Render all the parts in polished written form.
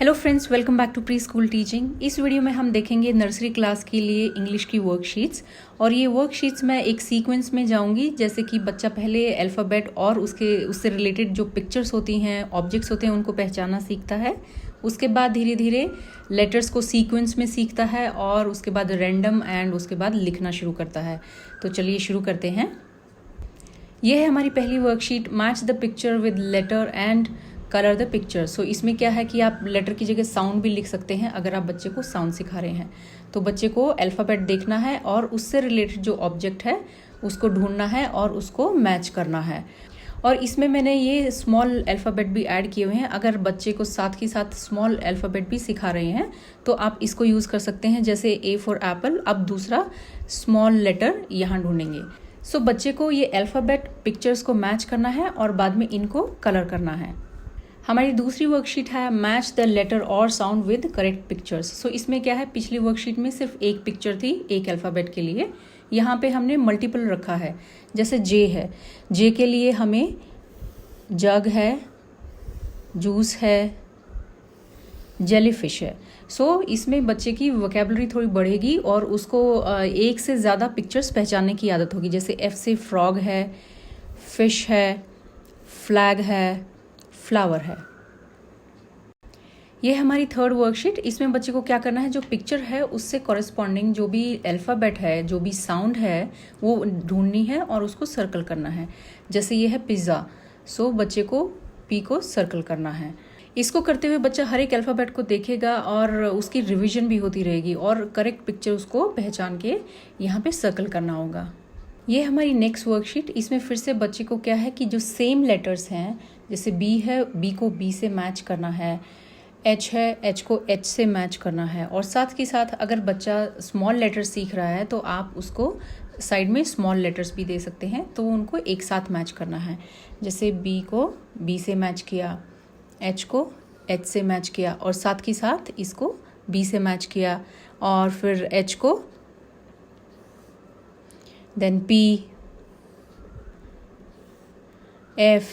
Hello friends, welcome back to pre school teaching. इस video में हम देखेंगे नर्सरी क्लास के लिए इंग्लिश की वर्कशीट्स। और ये वर्कशीट्स मैं एक सीक्वेंस में जाऊंगी, जैसे कि बच्चा पहले अल्फ़ाबेट और उससे रिलेटेड जो पिक्चर्स होती हैं, ऑब्जेक्ट्स होते हैं, उनको पहचानना सीखता है। उसके बाद धीरे धीरे लेटर्स को सीक्वेंस में सीखता है और उसके बाद रैंडम एंड उसके बाद लिखना शुरू करता है। तो चलिए शुरू करते हैं। यह है हमारी पहली worksheet, match the picture with letter and colour the picture. So इसमें क्या है कि आप लेटर की जगह साउंड भी लिख सकते हैं अगर आप बच्चे को साउंड सिखा रहे हैं। तो बच्चे को अल्फ़ाबेट देखना है और उससे रिलेटेड जो ऑब्जेक्ट है उसको ढूंढना है और उसको मैच करना है। और इसमें मैंने ये स्मॉल अल्फ़ाबेट भी ऐड किए हुए हैं। अगर बच्चे को साथ ही साथ स्मॉल अल्फ़ाबेट भी सिखा रहे हैं तो आप इसको यूज़ कर सकते हैं। जैसे ए फॉर एप्पल, अब दूसरा स्मॉल लेटर यहाँ ढूंढेंगे। सो बच्चे को ये अल्फ़ाबेट पिक्चर्स को मैच करना है और बाद में इनको कलर करना है। हमारी दूसरी वर्कशीट है मैच द लेटर और साउंड विद करेक्ट पिक्चर्स। सो इसमें क्या है, पिछली वर्कशीट में सिर्फ एक पिक्चर थी एक अल्फ़ाबेट के लिए, यहाँ पे हमने मल्टीपल रखा है। जैसे जे है, जे के लिए हमें जग है, जूस है, जेलीफिश है। सो इसमें बच्चे की वोकैबुलरी थोड़ी बढ़ेगी और उसको एक से ज़्यादा पिक्चर्स पहचानने की आदत होगी। जैसे एफ से फ्रॉग है, फिश है, फ्लैग है, फ्लावर है। ये हमारी थर्ड वर्कशीट। इसमें बच्चे को क्या करना है, जो पिक्चर है उससे कॉरेस्पॉन्डिंग जो भी अल्फ़ाबेट है, जो भी साउंड है, वो ढूंढनी है और उसको सर्कल करना है। जैसे ये है पिज़्ज़ा, सो बच्चे को पी को सर्कल करना है। इसको करते हुए बच्चा हर एक अल्फ़ाबेट को देखेगा और उसकी रिवीजन भी होती रहेगी और करेक्ट पिक्चर उसको पहचान के यहाँ पे सर्कल करना होगा। ये हमारी नेक्स्ट वर्कशीट। इसमें फिर से बच्चे को क्या है कि जो सेम लेटर्स हैं, जैसे बी है, बी को बी से मैच करना है, एच है, एच को एच से मैच करना है। और साथ के साथ अगर बच्चा स्मॉल लेटर सीख रहा है तो आप उसको साइड में स्मॉल लेटर्स भी दे सकते हैं, तो उनको एक साथ मैच करना है। जैसे बी को बी से मैच किया, एच को एच से मैच किया और साथ के साथ इसको बी से मैच किया और फिर एच को, देन पी, एफ।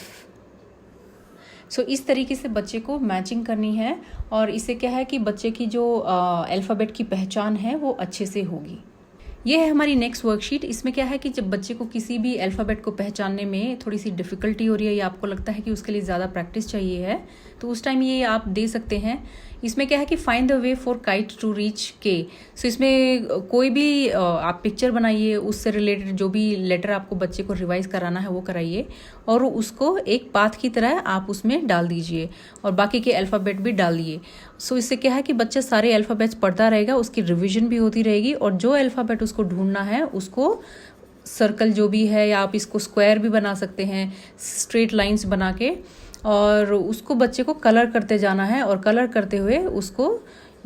सो इस तरीके से बच्चे को मैचिंग करनी है और इससे क्या है कि बच्चे की जो अल्फ़ाबेट की पहचान है वो अच्छे से होगी। ये है हमारी नेक्स्ट वर्कशीट। इसमें क्या है कि जब बच्चे को किसी भी अल्फ़ाबेट को पहचानने में थोड़ी सी डिफ़िकल्टी हो रही है या आपको लगता है कि उसके लिए ज़्यादा प्रैक्टिस चाहिए है, तो उस टाइम ये आप दे सकते हैं। इसमें क्या है कि find the way for kite to reach K. So इसमें कोई भी आप पिक्चर बनाइए, उससे रिलेटेड जो भी लेटर आपको बच्चे को रिवाइज कराना है वो कराइए और उसको एक पाथ की तरह आप उसमें डाल दीजिए और बाकी के अल्फ़ाबेट भी डालिए। सो इससे क्या है कि बच्चा सारे अल्फ़ाबेट्स पढ़ता रहेगा, उसकी रिविजन भी होती रहेगी और जो अल्फ़ाबेट उसको ढूंढना है उसको सर्कल जो भी है, या आप इसको स्क्वायर भी बना सकते हैं, स्ट्रेट लाइंस बना के, और उसको बच्चे को कलर करते जाना है और कलर करते हुए उसको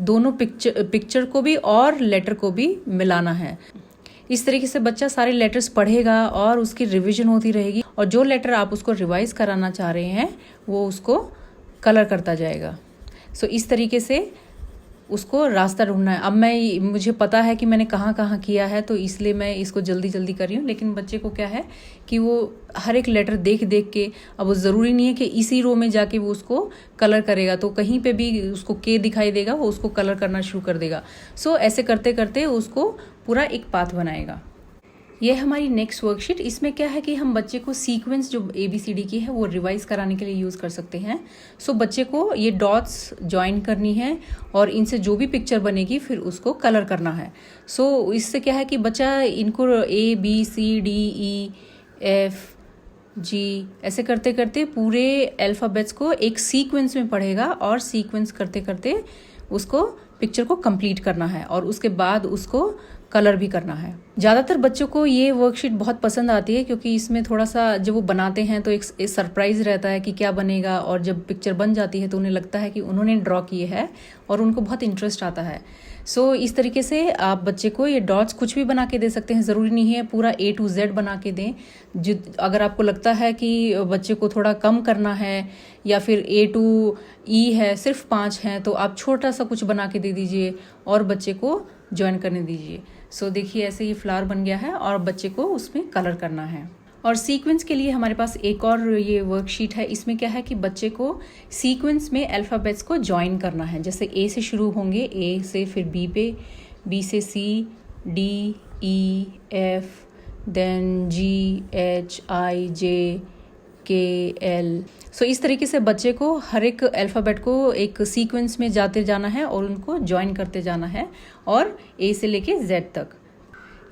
दोनों पिक्चर को भी और लेटर को भी मिलाना है। इस तरीके से बच्चा सारे लेटर्स पढ़ेगा और उसकी रिवीजन होती रहेगी और जो लेटर आप उसको रिवाइज कराना चाह रहे हैं वो उसको कलर करता जाएगा। सो इस तरीके से उसको रास्ता ढूंढना है। अब मुझे पता है कि मैंने कहाँ कहाँ किया है, तो इसलिए मैं इसको जल्दी जल्दी कर रही हूँ। लेकिन बच्चे को क्या है कि वो हर एक लेटर देख देख के, अब वो ज़रूरी नहीं है कि इसी रो में जाके वो उसको कलर करेगा, तो कहीं पे भी उसको के दिखाई देगा वो उसको कलर करना शुरू कर देगा। सो ऐसे करते करते उसको पूरा एक पाथ बनाएगा। ये हमारी नेक्स्ट वर्कशीट। इसमें क्या है कि हम बच्चे को सीक्वेंस जो ABCD की है वो रिवाइज कराने के लिए यूज़ कर सकते हैं। सो बच्चे को ये डॉट्स ज्वाइन करनी है और इनसे जो भी पिक्चर बनेगी फिर उसको कलर करना है। सो इससे क्या है कि बच्चा इनको ABCDEFG ऐसे करते करते पूरे अल्फ़ाबेट्स को एक सीक्वेंस में पढ़ेगा और सीक्वेंस करते करते उसको पिक्चर को कंप्लीट करना है और उसके बाद उसको कलर भी करना है। ज़्यादातर बच्चों को ये वर्कशीट बहुत पसंद आती है क्योंकि इसमें थोड़ा सा जब वो बनाते हैं तो एक सरप्राइज़ रहता है कि क्या बनेगा, और जब पिक्चर बन जाती है तो उन्हें लगता है कि उन्होंने ड्रॉ किए है और उनको बहुत इंटरेस्ट आता है। सो इस तरीके से आप बच्चे को ये डॉट्स कुछ भी बना के दे सकते हैं, ज़रूरी नहीं है पूरा A to Z बना के दें। अगर आपको लगता है कि बच्चे को थोड़ा कम करना है या फिर A to E है, सिर्फ 5 हैं, तो आप छोटा सा कुछ बना के दे दीजिए और बच्चे को ज्वाइन करने दीजिए। सो देखिए ऐसे ही फ्लावर बन गया है और बच्चे को उसमें कलर करना है। और सीक्वेंस के लिए हमारे पास एक और ये वर्कशीट है। इसमें क्या है कि बच्चे को सीक्वेंस में अल्फ़ाबेट्स को जॉइन करना है। जैसे ए से शुरू होंगे, ए से फिर बी पे, बी से सी, डी, ई, एफ, देन जी, एच, आई, जे, के, एल। सो इस तरीके से बच्चे को हर एक अल्फ़ाबेट को एक सीक्वेंस में जाते जाना है और उनको जॉइन करते जाना है, और ए से लेके जेड तक।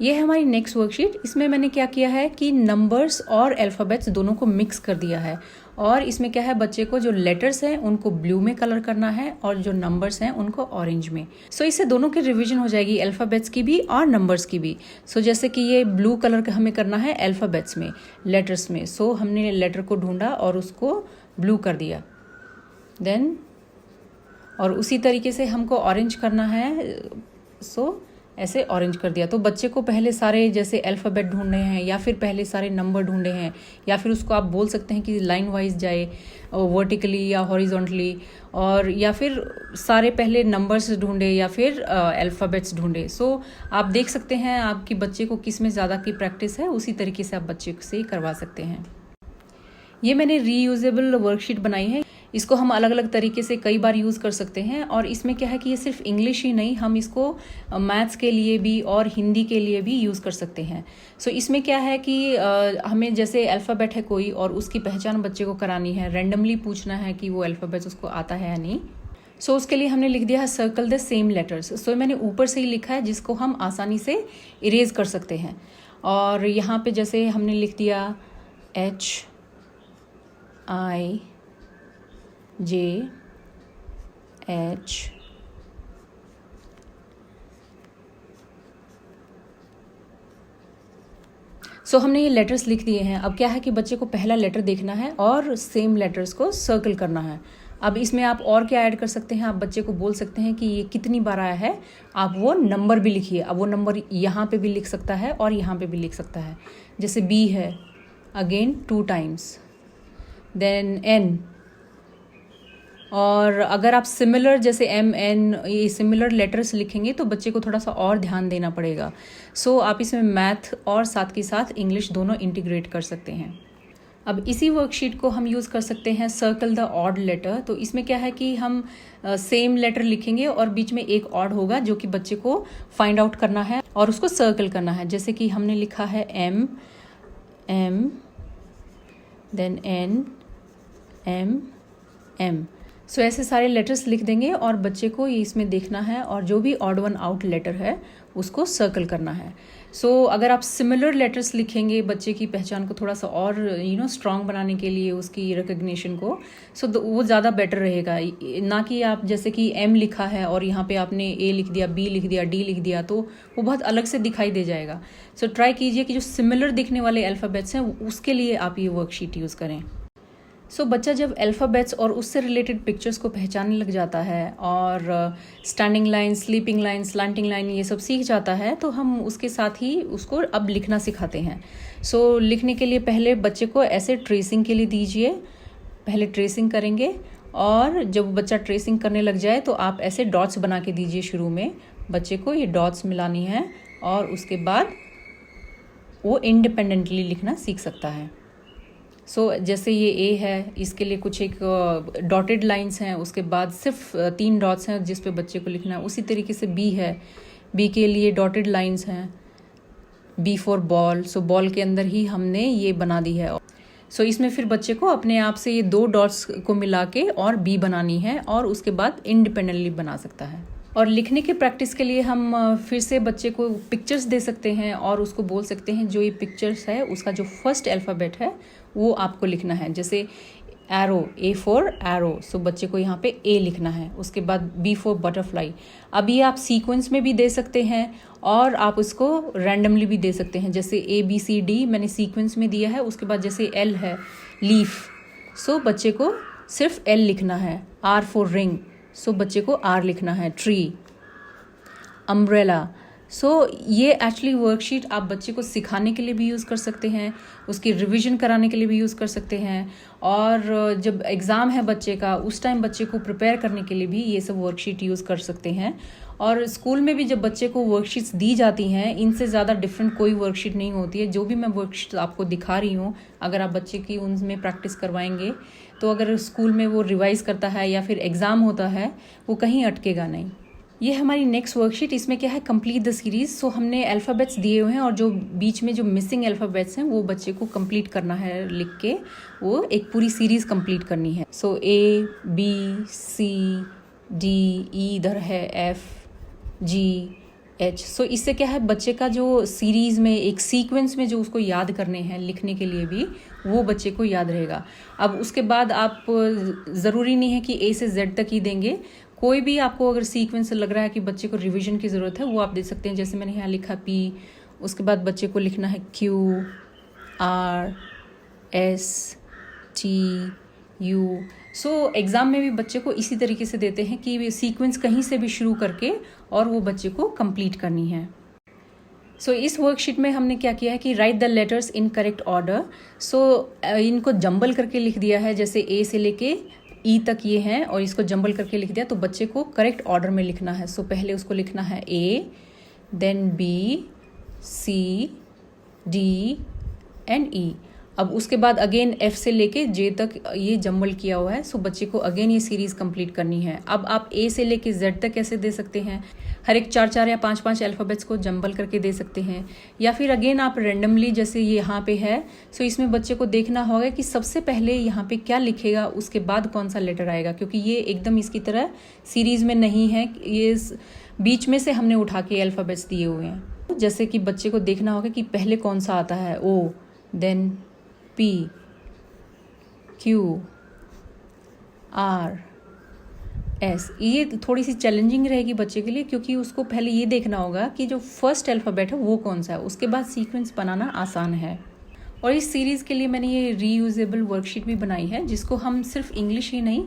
ये है हमारी नेक्स्ट वर्कशीट। इसमें मैंने क्या किया है कि नंबर्स और अल्फ़ाबेट्स दोनों को मिक्स कर दिया है, और इसमें क्या है, बच्चे को जो लेटर्स हैं उनको ब्लू में कलर करना है और जो नंबर्स हैं उनको ऑरेंज में। सो इससे दोनों की रिवीजन हो जाएगी, अल्फ़ाबेट्स की भी और नंबर्स की भी। सो जैसे कि ये ब्लू कलर का हमें करना है अल्फ़ाबेट्स में, लेटर्स में। सो हमने लेटर को ढूंढा और उसको ब्लू कर दिया, देन और उसी तरीके से हमको ऑरेंज करना है। सो ऐसे ऑरेंज कर दिया। तो बच्चे को पहले सारे जैसे अल्फ़ाबेट ढूंढने हैं, या फिर पहले सारे नंबर ढूंढे हैं, या फिर उसको आप बोल सकते हैं कि लाइन वाइज जाए, वर्टिकली या हॉरिजॉन्टली, और या फिर सारे पहले नंबर्स ढूंढे या फिर अल्फ़ाबेट्स ढूंढे। सो आप देख सकते हैं आपकी बच्चे को किस में ज़्यादा की प्रैक्टिस है, उसी तरीके से आप बच्चे से करवा सकते हैं। ये मैंने रीयूजेबल वर्कशीट बनाई है। इसको हम अलग अलग तरीके से कई बार यूज़ कर सकते हैं, और इसमें क्या है कि ये सिर्फ इंग्लिश ही नहीं, हम इसको मैथ्स के लिए भी और हिंदी के लिए भी यूज़ कर सकते हैं। सो इसमें क्या है कि हमें जैसे अल्फ़ाबेट है कोई और उसकी पहचान बच्चे को करानी है, रैंडमली पूछना है कि वो अल्फ़ाबेट्स उसको आता है या नहीं। सो उसके लिए हमने लिख दिया है सर्कल द सेम लेटर्स। सो मैंने ऊपर से ही लिखा है जिसको हम आसानी से इरेज कर सकते हैं। और यहाँ पे जैसे हमने लिख दिया H, I, J, H, सो हमने ये लेटर्स लिख दिए हैं। अब क्या है कि बच्चे को पहला लेटर देखना है और सेम लेटर्स को सर्कल करना है। अब इसमें आप और क्या ऐड कर सकते हैं, आप बच्चे को बोल सकते हैं कि ये कितनी बार आया है, आप वो नंबर भी लिखिए। अब वो नंबर यहाँ पे भी लिख सकता है और यहाँ पे भी लिख सकता है। जैसे B है, अगेन 2 टाइम्स, देन N। और अगर आप सिमिलर जैसे M, N ये सिमिलर लेटर्स लिखेंगे तो बच्चे को थोड़ा सा और ध्यान देना पड़ेगा। सो आप इसमें मैथ और साथ के साथ इंग्लिश दोनों इंटीग्रेट कर सकते हैं। अब इसी वर्कशीट को हम यूज़ कर सकते हैं सर्कल द ऑड लेटर। तो इसमें क्या है कि हम सेम लेटर लिखेंगे और बीच में एक ऑड होगा जो कि बच्चे को फाइंड आउट करना है और उसको सर्कल करना है। जैसे कि हमने लिखा है M, M, then N, M, M। So ऐसे सारे लेटर्स लिख देंगे और बच्चे को ये इसमें देखना है और जो भी ऑड वन आउट लेटर है उसको सर्कल करना है। सो अगर आप सिमिलर लेटर्स लिखेंगे बच्चे की पहचान को थोड़ा सा और स्ट्रांग बनाने के लिए, उसकी रिकग्निशन को, सो वो ज़्यादा बेटर रहेगा। ना कि आप जैसे कि M लिखा है और यहाँ पे आपने A लिख दिया, B लिख दिया, D लिख दिया, तो वो बहुत अलग से दिखाई दे जाएगा। सो ट्राई कीजिए कि जो सिमिलर दिखने वाले अल्फ़ाबेट्स हैं उसके लिए आप ये वर्कशीट यूज़ करें। सो बच्चा जब अल्फ़ाबेट्स और उससे रिलेटेड पिक्चर्स को पहचानने लग जाता है और standing line, sleeping line, slanting line ये सब सीख जाता है, तो हम उसके साथ ही उसको अब लिखना सिखाते हैं। सो लिखने के लिए पहले बच्चे को ऐसे ट्रेसिंग के लिए दीजिए, पहले ट्रेसिंग करेंगे और जब बच्चा ट्रेसिंग करने लग जाए तो आप ऐसे डॉट्स बना के दीजिए। शुरू में बच्चे को ये डॉट्स मिलानी है और उसके बाद वो इंडिपेंडेंटली लिखना सीख सकता है। सो जैसे ये A है, इसके लिए कुछ एक डॉटेड लाइंस हैं, उसके बाद सिर्फ 3 डॉट्स हैं जिस पे बच्चे को लिखना है। उसी तरीके से B है, B के लिए डॉटेड लाइंस हैं, B for ball. So ball के अंदर ही हमने ये बना दी है। सो इसमें फिर बच्चे को अपने आप से ये 2 डॉट्स को मिला के और B बनानी है और उसके बाद इंडिपेंडेंटली बना सकता है। और लिखने के प्रैक्टिस के लिए हम फिर से बच्चे को पिक्चर्स दे सकते हैं और उसको बोल सकते हैं जो ये पिक्चर्स है उसका जो फर्स्ट अल्फ़ाबेट है वो आपको लिखना है। जैसे एरो, A फॉर एरो, सो बच्चे को यहाँ पे A लिखना है। उसके बाद B फॉर बटरफ्लाई। अब ये आप सीक्वेंस में भी दे सकते हैं और आप उसको रैंडमली भी दे सकते हैं। जैसे ABCD मैंने सीक्वेंस में दिया है, उसके बाद जैसे L है, लीफ, सो बच्चे को सिर्फ L लिखना है। R फॉर रिंग, सो बच्चे को R लिखना है। ट्री, अम्ब्रेला, सो ये एक्चुअली वर्कशीट आप बच्चे को सिखाने के लिए भी यूज़ कर सकते हैं, उसकी रिवीजन कराने के लिए भी यूज़ कर सकते हैं, और जब एग्ज़ाम है बच्चे का उस टाइम बच्चे को प्रिपेयर करने के लिए भी ये सब वर्कशीट यूज़ कर सकते हैं। और स्कूल में भी जब बच्चे को वर्कशीट्स दी जाती हैं, इनसे ज़्यादा डिफरेंट कोई वर्कशीट नहीं होती है। जो भी मैं वर्कशीट आपको दिखा रही हूँ, अगर आप बच्चे की उनमें प्रैक्टिस करवाएंगे तो अगर स्कूल में वो रिवाइज़ करता है या फिर एग्ज़ाम होता है, वो कहीं अटकेगा नहीं। ये हमारी नेक्स्ट वर्कशीट, इसमें क्या है, कंप्लीट द सीरीज। सो हमने अल्फ़ाबेट्स दिए हुए हैं और जो बीच में जो मिसिंग अल्फ़ाबेट्स हैं वो बच्चे को कंप्लीट करना है, लिख के वो एक पूरी सीरीज़ कंप्लीट करनी है। सो A B C D E इधर है, F G H। सो इससे क्या है, बच्चे का जो सीरीज़ में एक सीक्वेंस में जो उसको याद करने हैं लिखने के लिए भी, वो बच्चे को याद रहेगा। अब उसके बाद आप ज़रूरी नहीं है कि A से Z तक ही देंगे, कोई भी आपको अगर सीक्वेंस लग रहा है कि बच्चे को रिवीजन की ज़रूरत है वो आप दे सकते हैं। जैसे मैंने यहाँ लिखा P, उसके बाद बच्चे को लिखना है Q R S T U। सो एग्ज़ाम में भी बच्चे को इसी तरीके से देते हैं कि सीक्वेंस कहीं से भी शुरू करके और वो बच्चे को कंप्लीट करनी है। सो इस वर्कशीट में हमने क्या किया है कि write the letters in correct order. So इनको जंबल करके लिख दिया है, जैसे A से लेके E तक ये हैं और इसको जंबल करके लिख दिया, तो बच्चे को करेक्ट ऑर्डर में लिखना है। सो पहले उसको लिखना है A, then B, C, D and E। अब उसके बाद अगेन F से लेके J तक ये जंबल किया हुआ है। सो बच्चे को अगेन ये सीरीज़ कंप्लीट करनी है। अब आप A से लेके Z तक कैसे दे सकते हैं, हर एक 4-4 या 5-5 अल्फ़ाबेट्स को जंबल करके दे सकते हैं, या फिर अगेन आप रेंडमली, जैसे ये यहाँ पे है। सो इसमें बच्चे को देखना होगा कि सबसे पहले यहाँ पे क्या लिखेगा, उसके बाद कौन सा लेटर आएगा, क्योंकि ये एकदम इसकी तरह सीरीज़ में नहीं है, ये बीच में से हमने उठा के अल्फ़ाबेट्स दिए हुए हैं। जैसे कि बच्चे को देखना होगा कि पहले कौन सा आता है, O, then P, Q, R, S। ये थोड़ी सी चैलेंजिंग रहेगी बच्चे के लिए, क्योंकि उसको पहले ये देखना होगा कि जो फर्स्ट अल्फ़ाबेट है वो कौन सा है, उसके बाद सीक्वेंस बनाना आसान है। और इस सीरीज़ के लिए मैंने ये रीयूजेबल वर्कशीट भी बनाई है, जिसको हम सिर्फ इंग्लिश ही नहीं,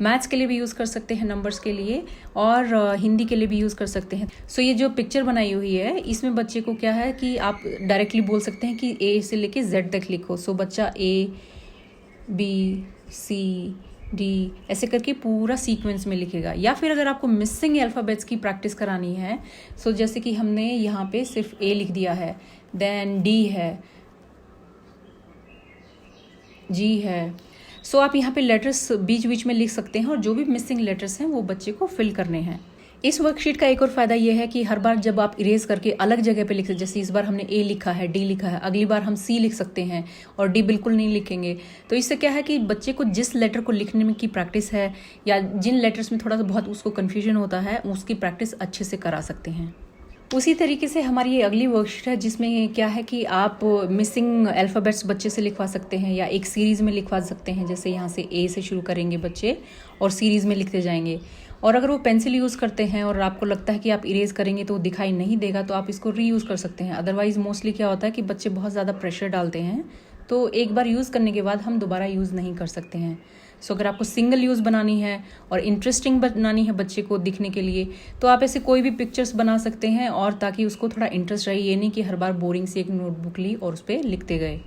मैथ्स के लिए भी यूज़ कर सकते हैं, नंबर्स के लिए, और हिंदी के लिए भी यूज़ कर सकते हैं। सो ये जो पिक्चर बनाई हुई है, इसमें बच्चे को क्या है कि आप डायरेक्टली बोल सकते हैं कि A से लेके Z तक लिखो। सो बच्चा A B C D ऐसे करके पूरा सीक्वेंस में लिखेगा। या फिर अगर आपको मिसिंग अल्फ़ाबेट्स की प्रैक्टिस करानी है, सो जैसे कि हमने यहाँ पे सिर्फ A लिख दिया है, देन D है, G है। सो आप यहाँ पे लेटर्स बीच बीच में लिख सकते हैं, और जो भी मिसिंग लेटर्स हैं वो बच्चे को फिल करने हैं। इस वर्कशीट का एक और फ़ायदा ये है कि हर बार जब आप इरेज करके अलग जगह पे लिख सकते, जैसे इस बार हमने A लिखा है, D लिखा है, अगली बार हम C लिख सकते हैं और D बिल्कुल नहीं लिखेंगे। तो इससे क्या है कि बच्चे को जिस लेटर को लिखने में की प्रैक्टिस है, या जिन लेटर्स में थोड़ा सा बहुत उसको कन्फ्यूजन होता है, उसकी प्रैक्टिस अच्छे से करा सकते हैं। उसी तरीके से हमारी ये अगली वर्कशीट है, जिसमें क्या है कि आप मिसिंग अल्फ़ाबेट्स बच्चे से लिखवा सकते हैं या एक सीरीज़ में लिखवा सकते हैं। जैसे यहाँ से A से शुरू करेंगे बच्चे और सीरीज़ में लिखते जाएंगे। और अगर वो पेंसिल यूज़ करते हैं और आपको लगता है कि आप इरेज करेंगे तो वो दिखाई नहीं देगा, तो आप इसको रीयूज़ कर सकते हैं। अदरवाइज़ मोस्टली क्या होता है कि बच्चे बहुत ज़्यादा प्रेशर डालते हैं, तो एक बार यूज़ करने के बाद हम दोबारा यूज़ नहीं कर सकते हैं। सो अगर आपको सिंगल यूज़ बनानी है और इंटरेस्टिंग बनानी है बच्चे को दिखने के लिए, तो आप ऐसे कोई भी पिक्चर्स बना सकते हैं, और ताकि उसको थोड़ा इंटरेस्ट रहे, ये नहीं कि हर बार बोरिंग से एक नोटबुक ली और उस पर लिखते गए।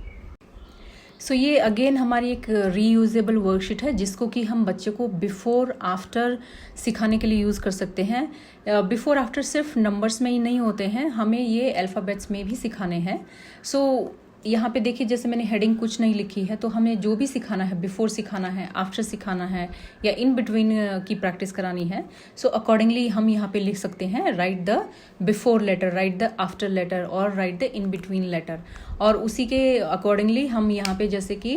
सो ये अगेन हमारी एक रीयूजेबल वर्कशीट है, जिसको कि हम बच्चे को बिफोर आफ्टर सिखाने के लिए यूज़ कर सकते हैं। बिफोर आफ्टर सिर्फ नंबर्स में ही नहीं होते हैं, हमें ये अल्फ़ाबेट्स में भी सिखाने हैं। सो यहाँ पे देखिए, जैसे मैंने हेडिंग कुछ नहीं लिखी है, तो हमें जो भी सिखाना है, बिफोर सिखाना है, आफ्टर सिखाना है, या इन बिटवीन की प्रैक्टिस करानी है, सो अकॉर्डिंगली हम यहाँ पे लिख सकते हैं write the before letter, write the after letter, और write the in between letter. और उसी के अकॉर्डिंगली हम यहाँ पे जैसे कि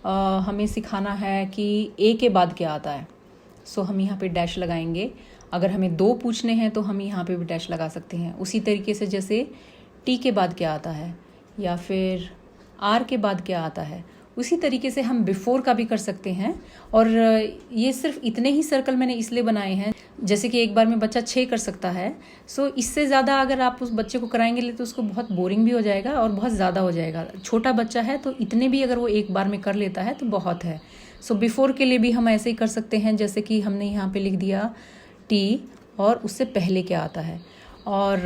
हमें सिखाना है कि A के बाद क्या आता है, सो हम यहाँ पे डैश लगाएंगे। अगर हमें 2 पूछने हैं तो हम यहाँ पे भी डैश लगा सकते हैं। उसी तरीके से जैसे T के बाद क्या आता है, या फिर R के बाद क्या आता है, उसी तरीके से हम बिफोर का भी कर सकते हैं। और ये सिर्फ इतने ही सर्कल मैंने इसलिए बनाए हैं, जैसे कि एक बार में बच्चा 6 कर सकता है। सो इससे ज़्यादा अगर आप उस बच्चे को कराएंगे तो उसको बहुत बोरिंग भी हो जाएगा और बहुत ज़्यादा हो जाएगा। छोटा बच्चा है तो इतने भी अगर वो एक बार में कर लेता है तो बहुत है। सो बिफोर के लिए भी हम ऐसे ही कर सकते हैं, जैसे कि हमने यहाँ पे लिख दिया T और उससे पहले क्या आता है। और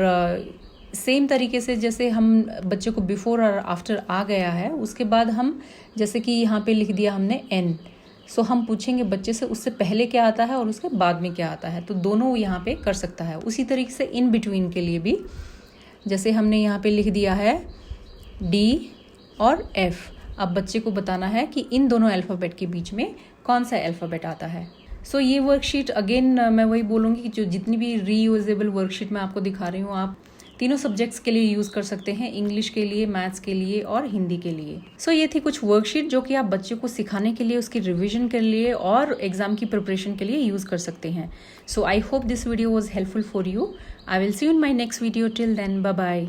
सेम तरीके से जैसे हम बच्चे को बिफोर और आफ्टर आ गया है, उसके बाद हम जैसे कि यहाँ पे लिख दिया हमने एन, सो हम पूछेंगे बच्चे से उससे पहले क्या आता है और उसके बाद में क्या आता है, तो दोनों यहाँ पे कर सकता है। उसी तरीके से इन बिटवीन के लिए भी जैसे हमने यहाँ पे लिख दिया है डी और एफ, अब बच्चे को बताना है कि इन दोनों अल्फ़ाबेट के बीच में कौन सा अल्फ़ाबेट आता है। सो ये वर्कशीट अगेन मैं वही बोलूँगी कि जो जितनी भी रीयूजेबल वर्कशीट मैं आपको दिखा रही हूँ, आप तीनों सब्जेक्ट्स के लिए यूज़ कर सकते हैं, इंग्लिश के लिए, मैथ्स के लिए और हिंदी के लिए। सो ये थी कुछ वर्कशीट जो कि आप बच्चे को सिखाने के लिए, उसकी रिविजन के लिए और एग्जाम की प्रिपरेशन के लिए यूज़ कर सकते हैं। So I hope this video was helpful for you. I will see you in my next video. Till then, bye bye.